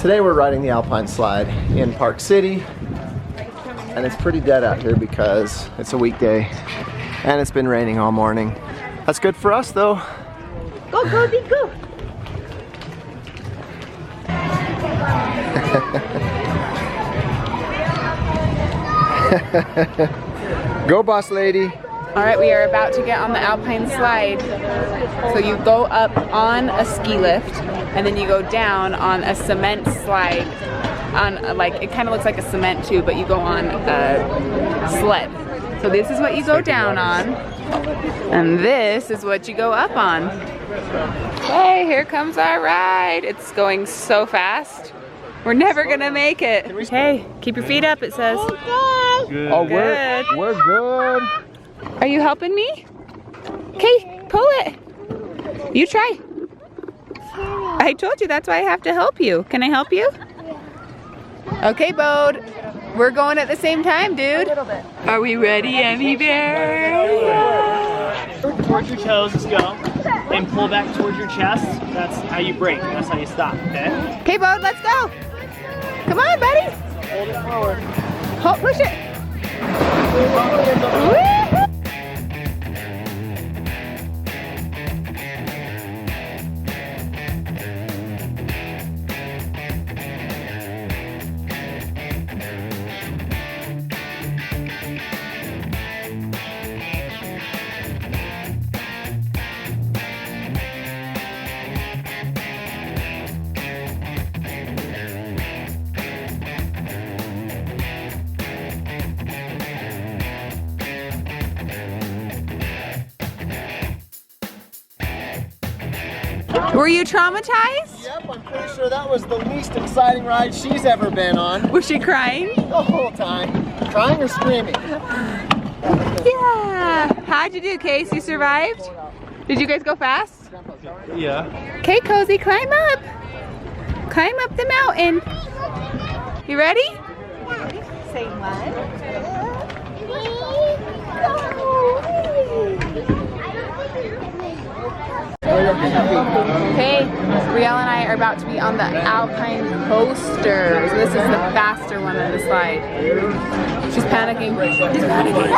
Today we're riding the Alpine slide in Park City, and it's pretty dead out here because it's a weekday and it's been raining all morning. That's good for us though. Go, Cody, go! Go, boss lady. All right, we are about to get on the Alpine slide. So you go up on a ski lift and then you go down on a cement slide. On like, it kind of looks like a cement tube, but you go on a sled. So this is what you go down on, and this is what you go up on. Hey, here comes our ride. It's going so fast. We're never gonna make it. Hey, keep your feet up, it says. Good. Oh, we're good. Are you helping me? Okay, pull it. You try. I told you that's why I have to help you. Can I help you? Okay, Bode. We're going at the same time, dude. Are we ready, Emmy Bear? Towards your toes, let's go. And pull back towards your chest. That's how you brake. That's how you stop, okay? Okay, Bode, let's go. Come on, buddy. Hold it forward. Hold, push it. Woo-hoo. Were you traumatized? Yep, I'm pretty sure that was the least exciting ride she's ever been on. Was she crying? The whole time. Crying or screaming? Yeah. How'd you do, Case? You survived? Did you guys go fast? Yeah. Okay, Cozy, climb up. Climb up the mountain. You ready? Say what? Okay, Brielle and I are about to be on the Alpine coaster. So this is the faster one on the slide. She's panicking. She's panicking.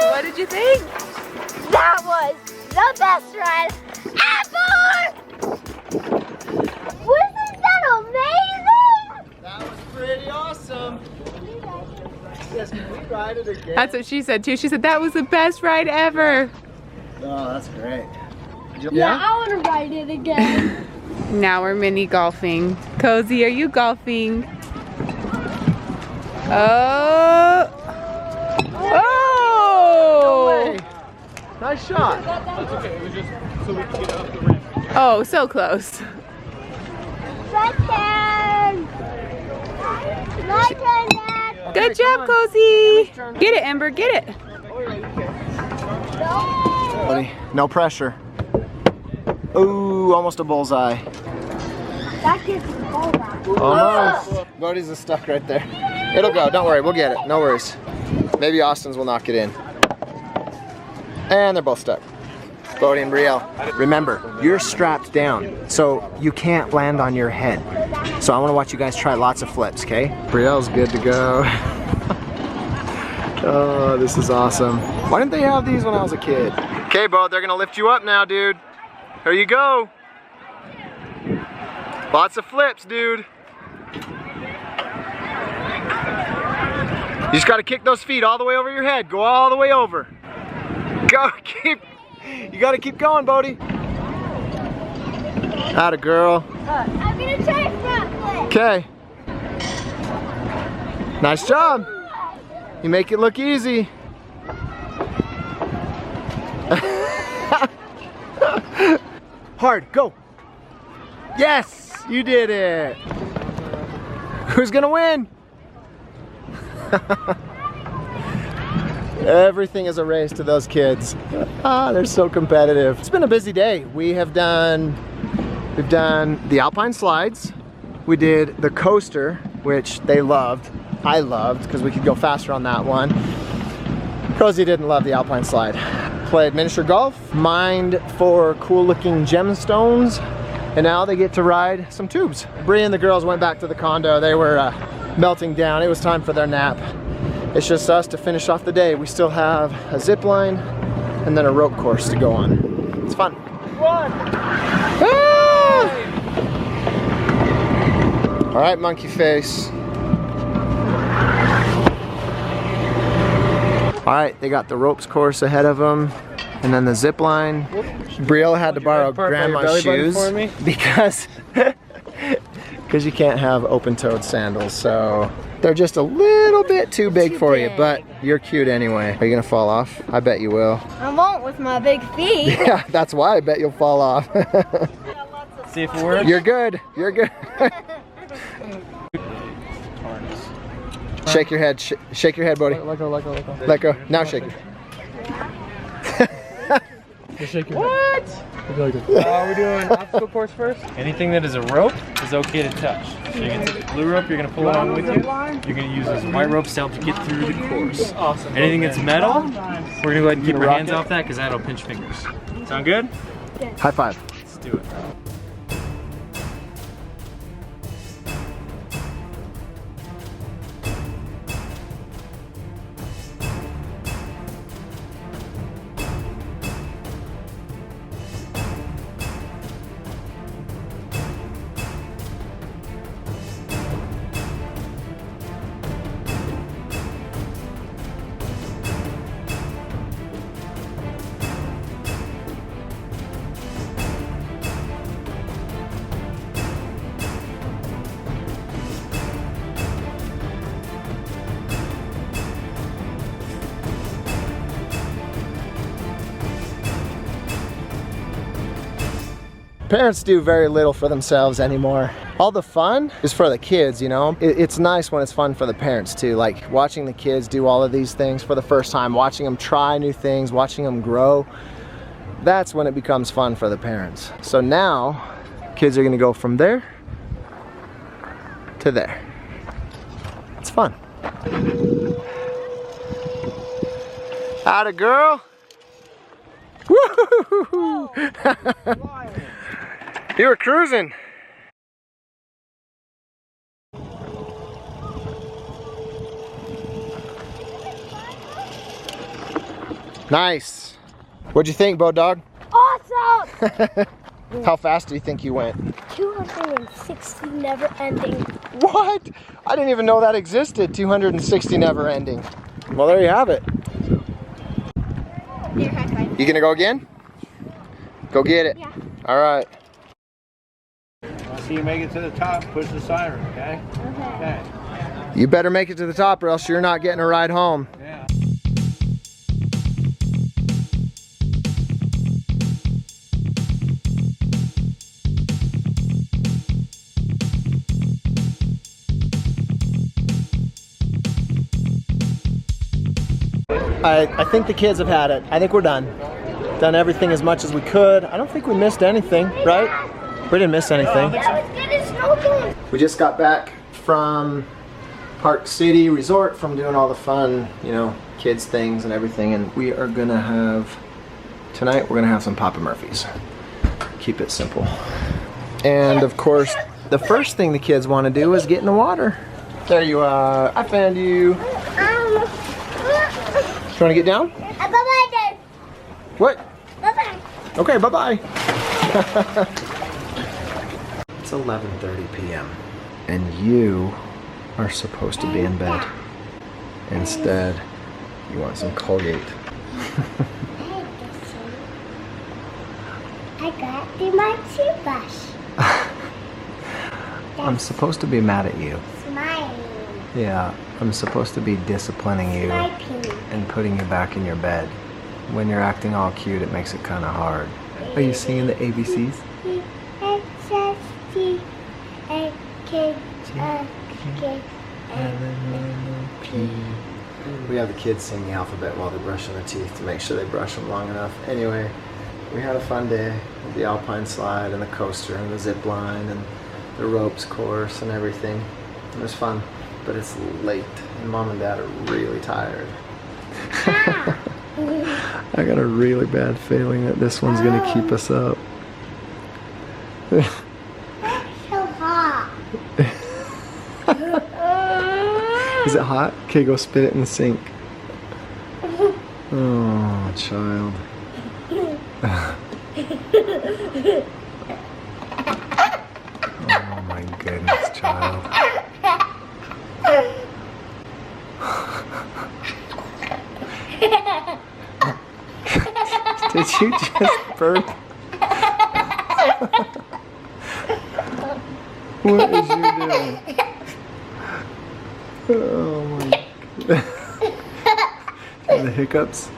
What did you think? That was the best ride ever! Wasn't that amazing? That was pretty awesome. Yes, can we ride it again? That's what she said too. She said that was the best ride ever. Oh, that's great. Yeah, I want to ride it again. Now we're mini golfing. Cozy, are you golfing? Oh! Oh! Nice shot. That's okay. It was just so we can get up the ramp. Oh, so close. My turn! My turn, Dad! Good job, Cozy. Get it, Ember, get it. Buddy, no pressure. Ooh, almost a bullseye. That gives me all that. Almost. Bodie's is stuck right there. It'll go, don't worry, we'll get it, no worries. Maybe Austin's will knock it in. And they're both stuck. Bode and Brielle. Remember, you're strapped down, so you can't land on your head. So I want to watch you guys try lots of flips, okay? Brielle's good to go. Oh, this is awesome. Why didn't they have these when I was a kid? Okay, Bode, they're gonna lift you up now, dude. Here you go. Lots of flips, dude. You just gotta kick those feet all the way over your head. Go all the way over. Go, you gotta keep going, Bode. Atta girl. I'm gonna try front flip. Okay. Nice job. You make it look easy. Hard, go. Yes, you did it. Who's gonna win? Everything is a race to those kids. Ah, they're so competitive. It's been a busy day. We've done the Alpine slides. We did the coaster, which they loved. I loved because we could go faster on that one. Rosie didn't love the Alpine slide. Played miniature golf, mined for cool looking gemstones, and now they get to ride some tubes. Bree and the girls went back to the condo. They were melting down. It was time for their nap. It's just us to finish off the day. We still have a zip line and then a rope course to go on. It's fun. Ah! All right, monkey face. All right, they got the ropes course ahead of them, and then the zip line. Brielle had to borrow grandma's shoes because you can't have open-toed sandals, so they're just a little bit too big for you, but you're cute anyway. Are you gonna fall off? I bet you will. I won't with my big feet. Yeah, that's why I bet you'll fall off. See if it works. You're good. You're good. Shake your head. Shake your head, Bode. Let go, let go, let go. Let go. Now shake it. Just shake your head. What? We're doing obstacle course first. Anything that is a rope is okay to touch. So you can take the blue rope, you're going to pull it on with you. You're going to use this white rope to help you get through the course. Awesome. Anything that's metal, we're going to go ahead and keep our hands off that because that'll pinch fingers. Sound good? High five. Let's do it. Parents do very little for themselves anymore. All the fun is for the kids, you know? It's nice when it's fun for the parents too, like watching the kids do all of these things for the first time, watching them try new things, watching them grow. That's when it becomes fun for the parents. So now, kids are gonna go from there to there. It's fun. Atta girl. Woo! You were cruising. Nice. What'd you think, Bode Dog? Awesome! How fast do you think you went? 260 never ending. What? I didn't even know that existed. 260 never ending. Well, there you have it. Here, high five. You gonna go again? Go get it. Yeah. All right. See you make it to the top, push the siren, okay? Okay. You better make it to the top or else you're not getting a ride home. Yeah. I think the kids have had it. I think we're done. Done everything as much as we could. I don't think we missed anything, right? We didn't miss anything. We just got back from Park City Resort from doing all the fun, you know, kids things and everything, and we are gonna have, tonight we're gonna have some Papa Murphy's. Keep it simple. And of course, the first thing the kids want to do is get in the water. There you are. I found you. You want to get down? Bye-bye, Dad. What? Bye-bye. Okay, bye-bye. It's 11:30 p.m. and you are supposed to be in bed. Instead, you want some Colgate. I got my toothbrush. I'm supposed to be mad at you. Smiling. Yeah, I'm supposed to be disciplining you My pee. and putting you back in your bed. When you're acting all cute, it makes it kind of hard. Are you singing the ABCs? We have the kids sing the alphabet while they're brushing their teeth to make sure they brush them long enough. Anyway, we had a fun day with the Alpine slide and the coaster and the zip line and the ropes course and everything. It was fun, but it's late and Mom and Dad are really tired. I got a really bad feeling that this one's gonna keep us up. That's so hot. Is it hot? Okay, go spit it in the sink. Oh, child. Oh my goodness, child. Did you just burp? What is you doing? Oh my god. The hiccups?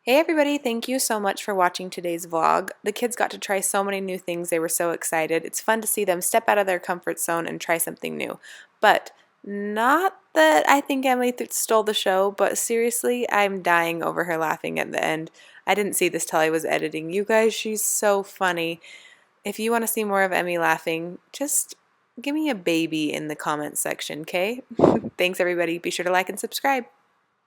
Hey everybody, thank you so much for watching today's vlog. The kids got to try so many new things, they were so excited. It's fun to see them step out of their comfort zone and try something new. But not that I think Emily stole the show, but seriously, I'm dying over her laughing at the end. I didn't see this till I was editing. You guys, she's so funny. If you want to see more of Emmy laughing, just give me a baby in the comments section, okay? Thanks everybody, be sure to like and subscribe.